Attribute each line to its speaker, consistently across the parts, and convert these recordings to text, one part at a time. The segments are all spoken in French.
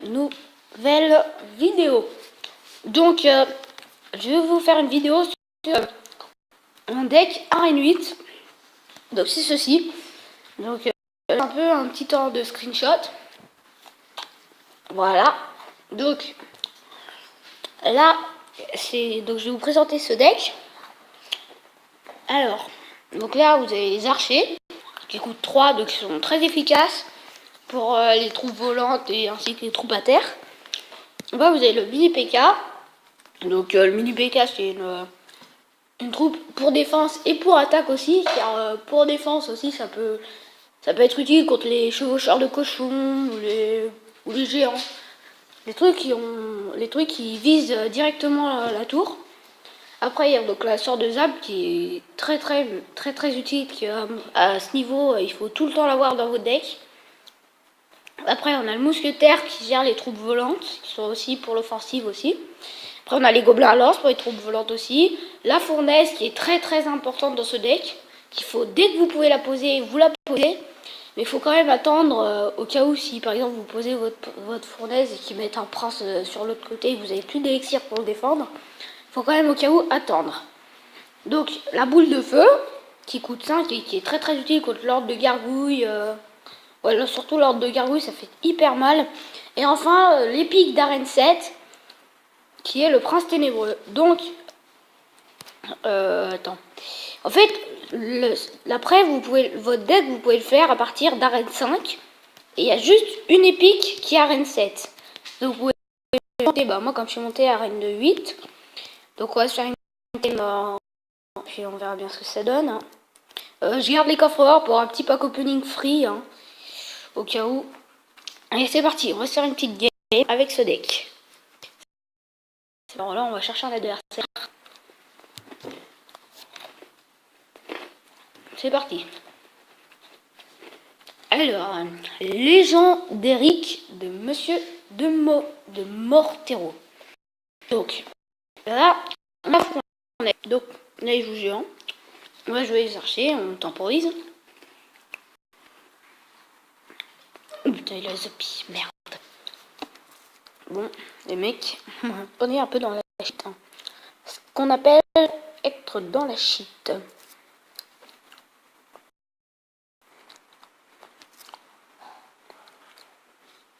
Speaker 1: nouvelle vidéo. Donc je vais vous faire une vidéo sur un deck Arène 8. Donc c'est ceci. Donc un peu un petit temps de screenshot. Voilà. Donc là donc je vais vous présenter ce deck. Alors donc là vous avez les archers qui coûtent 3, donc qui sont très efficaces pour les troupes volantes et ainsi que les troupes à terre. Là vous avez le mini PK. Donc le mini PK c'est une troupe pour défense et pour attaque aussi, car pour défense aussi ça peut être utile contre les chevaucheurs de cochons ou les géants. Les trucs qui visent directement la tour. Après il y a donc la sorte de zap qui est très utile, à ce niveau il faut tout le temps l'avoir dans votre deck. Après on a le mousquetaire qui gère les troupes volantes, qui sont aussi pour l'offensive aussi. Après on a les gobelins à lance pour les troupes volantes aussi. La fournaise qui est très importante dans ce deck, qu'il faut dès que vous pouvez la poser, vous la posez. Mais il faut quand même attendre au cas où si par exemple vous posez votre fournaise et qu'ils mettent un prince sur l'autre côté et que vous n'avez plus d'élixir pour le défendre. Il faut quand même au cas où attendre. Donc la boule de feu qui coûte 5 et qui est très utile contre l'ordre de gargouille. Voilà, surtout l'ordre de gargouille ça fait hyper mal. Et enfin l'épique d'Arène 7 qui est le prince ténébreux. Donc attends. En fait après votre deck vous pouvez le faire à partir d'Arène 5. Et il y a juste une épique qui est Arène 7. Donc vous pouvez monter, moi comme je suis montée à Arène de 8. Donc on va se faire une puis on verra bien ce que ça donne. Je garde les coffres or pour un petit pack opening free. Au cas où. Allez c'est parti, on va se faire une petite game avec ce deck. Alors là on va chercher un adversaire. C'est parti. Alors, légendérique de Monsieur de Mortero. Donc, là, on est. Donc, là, il joue géant. On va jouer les archers, on temporise. Oh putain, il a zappy, merde. Bon, les mecs, on est un peu dans la shit. Ce qu'on appelle être dans la shit.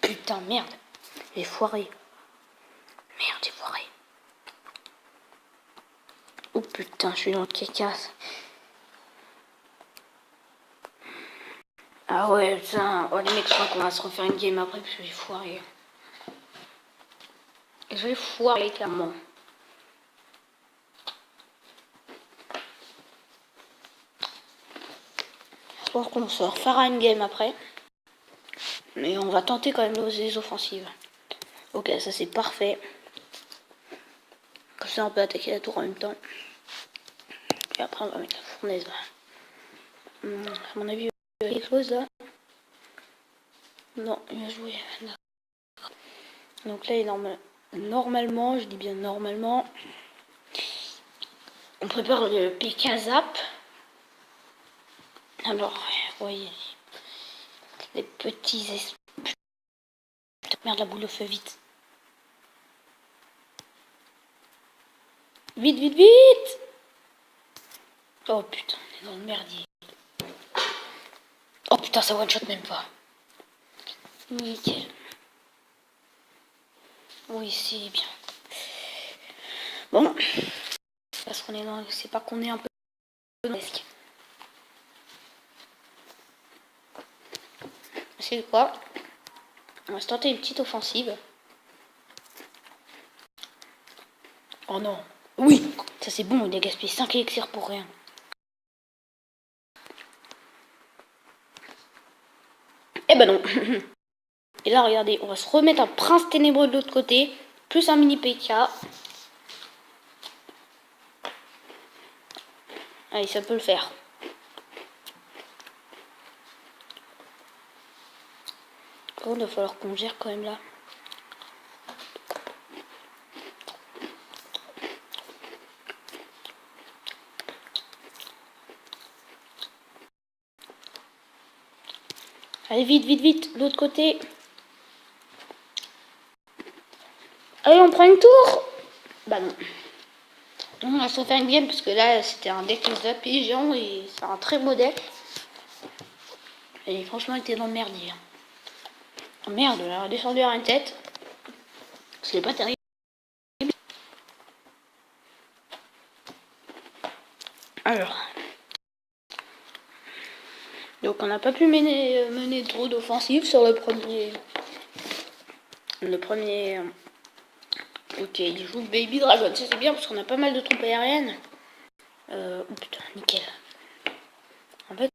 Speaker 1: Putain, merde. J'ai foiré. Merde, j'ai foiré. Oh putain, je suis dans le cacasse. Ah ouais, putain. Oh les mecs, je crois qu'on va se refaire une game après parce que j'ai foiré. J'ai foiré clairement. Je pense qu'on se refera une game après. Mais on va tenter quand même les offensives. Ok, ça c'est parfait. Comme ça on peut attaquer la tour en même temps. Et après on va mettre la fournaise. À mon avis, il y a quelque chose là. Non, il a joué. Donc là il est normalement, je dis bien normalement, on prépare le PK Zap. Alors, vous voyez, les petits esprits. Merde, la boule de feu, vite. Vite. Oh putain, on est dans le merdier. Oh putain, ça one shot même pas. Nickel. Oui, c'est bien. Bon. Parce qu'on est dans. C'est pas qu'on est un peu risque. C'est quoi? On va se tenter une petite offensive. Oh non. Oui, ça c'est bon, il a gaspillé 5 élixirs pour rien. Eh ben non. Et là, regardez, on va se remettre un prince ténébreux de l'autre côté, plus un mini PK. Allez, ça peut le faire. Par contre, il va falloir qu'on gère quand même là. Allez, vite, l'autre côté. Allez, on prend une tour. Bah non. On va se faire une game parce que là c'était un deck zappé géant et c'est un très beau deck. Et franchement il était dans le merdier. Oh, merde, elle a descendu à une tête. C'est pas terrible. Alors. Donc on n'a pas pu mener trop d'offensives sur le premier. Le premier. Ok, il joue Baby Dragon. Ça c'est bien parce qu'on a pas mal de troupes aériennes. Oh putain, nickel. En fait.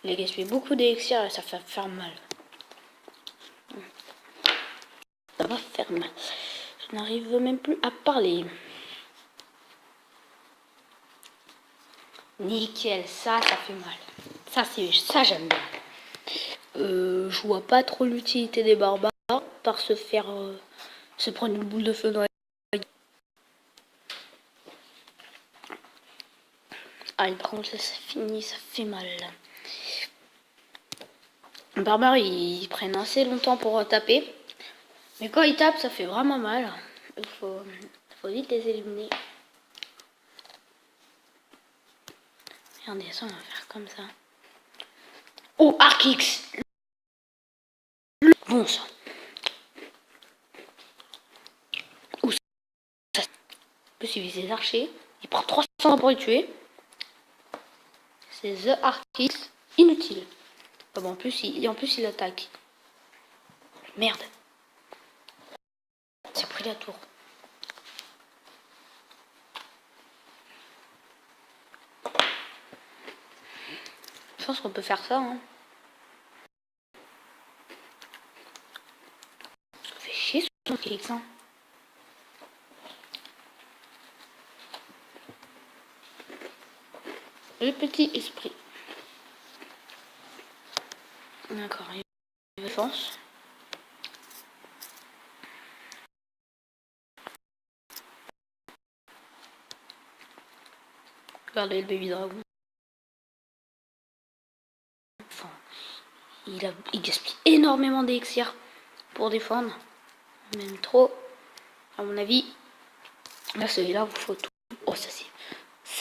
Speaker 1: Il a gaspillé beaucoup d'élixir et ça va faire mal. Ça va faire mal. Je n'arrive même plus à parler. Nickel, ça fait mal. Ça j'aime bien. Je vois pas trop l'utilité des barbares par se faire se prendre une boule de feu dans les... Ah, par contre ça finit, ça fait mal. Les barbares ils prennent assez longtemps pour taper, mais quand ils tapent ça fait vraiment mal. Il faut vite les éliminer. Regardez ça, on va faire comme ça. Oh, Arc-X. Bon ça. Oh, ça. En plus il vise les archers. Il prend 300 ans pour les tuer. C'est The Arc-X. Inutile. Ah bon, en plus il attaque. Merde. C'est pris la tour. Je pense qu'on peut faire ça. Hein. Ça fait chier son Arc-X. Hein. Le petit esprit. D'accord, il défense. Regardez le baby dragon. Enfin, il gaspille énormément d'élixir pour défendre. Même trop, à mon avis. Là, celui-là, vous faut tout. Oh, ça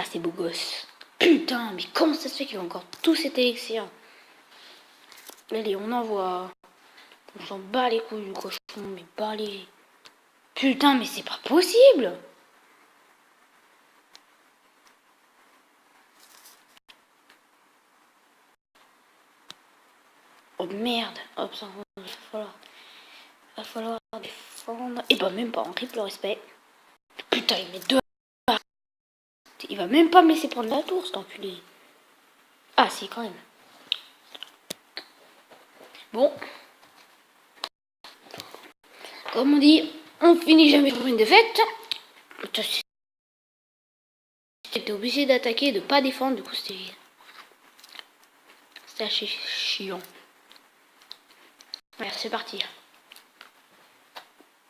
Speaker 1: c'est beau gosse. Putain, mais comment ça se fait qu'il a encore tout cet élixir? Allez, on envoie. On s'en bat les couilles du cochon, mais pas les... Putain, mais c'est pas possible! Oh merde! Hop, ça va falloir défendre. Et bah même pas, en triple respect. Putain, il met deux. Il va même pas me laisser prendre la tour, cet enculé. Ah si, quand même. Bon. Comme on dit, on finit jamais sur une défaite. J'étais obligé d'attaquer et de pas défendre, du coup c'était assez chiant. Ouais, c'est parti.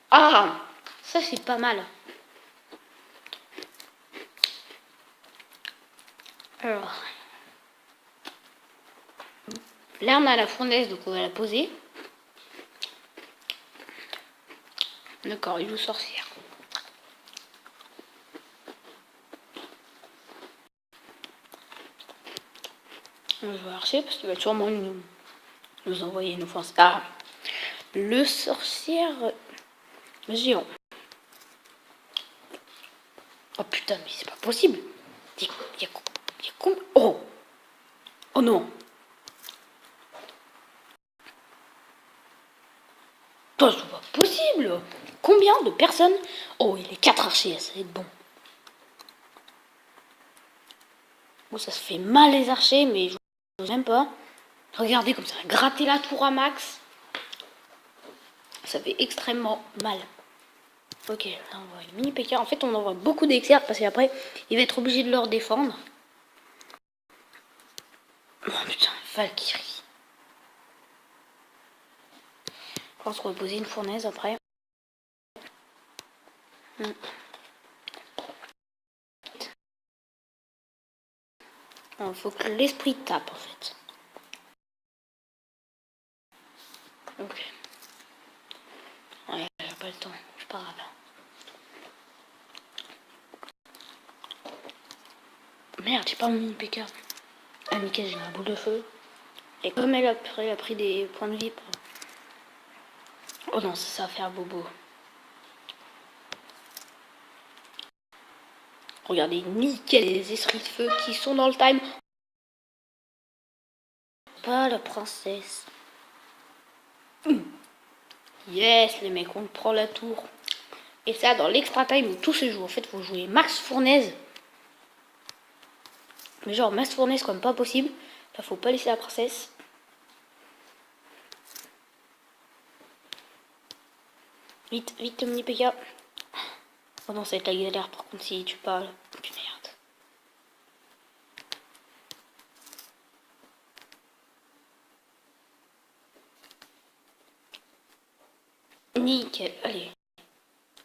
Speaker 1: Ah, ça c'est pas mal. Alors, l'arme à la fournaise, donc on va la poser. D'accord, il joue sorcière. On va archer parce qu'il va sûrement nous envoyer une offense. Ah, le sorcière géant. Oh putain, mais c'est pas possible. Oh, oh non. Oh, c'est pas possible. Combien de personnes? Oh, il est 4 archers, ça va être bon. Bon, ça se fait mal les archers, mais je n'ose même pas. Regardez comme ça, gratter la tour à max. Ça fait extrêmement mal. Ok, là on voit une mini PK. En fait, on envoie beaucoup d'exerts parce qu'après, il va être obligé de leur défendre. Oh putain, Valkyrie. Je pense qu'on va poser une fournaise après. Il faut que l'esprit tape en fait. Ok. Ouais, j'ai pas le temps, c'est pas grave. Merde, j'ai pas mon PK. Ah nickel, j'ai ma boule de feu. Et comme elle a pris des points de vie pour... Oh non, ça va faire bobo. Regardez, nickel, les esprits de feu qui sont dans le time. Pas la princesse. Yes, les mecs, on prend la tour. Et ça, dans l'extra time où tout se joue. En fait, faut jouer max fournaise. Mais genre, max fournaise comme pas possible. Là, faut pas laisser la princesse. Vite, vite, mini PK. Oh non, ça va être la galère par contre si tu parles. Puis merde. Nickel, allez.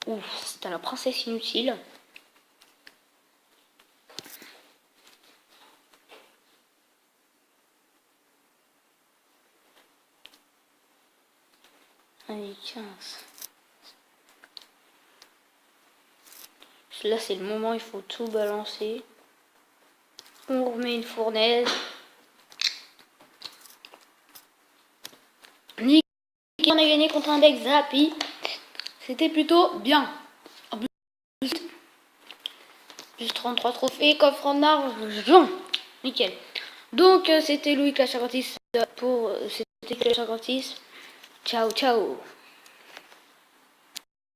Speaker 1: Ouf, c'était la princesse inutile. Allez, 15. Là, c'est le moment, il faut tout balancer. On remet une fournaise. Nickel, on a gagné contre un deck Zappy. C'était plutôt bien. En plus, juste 33 trophées, coffre en argent. Nickel. Donc, c'était Louis Clash 56 pour... c'était Clash 56. Ciao, ciao.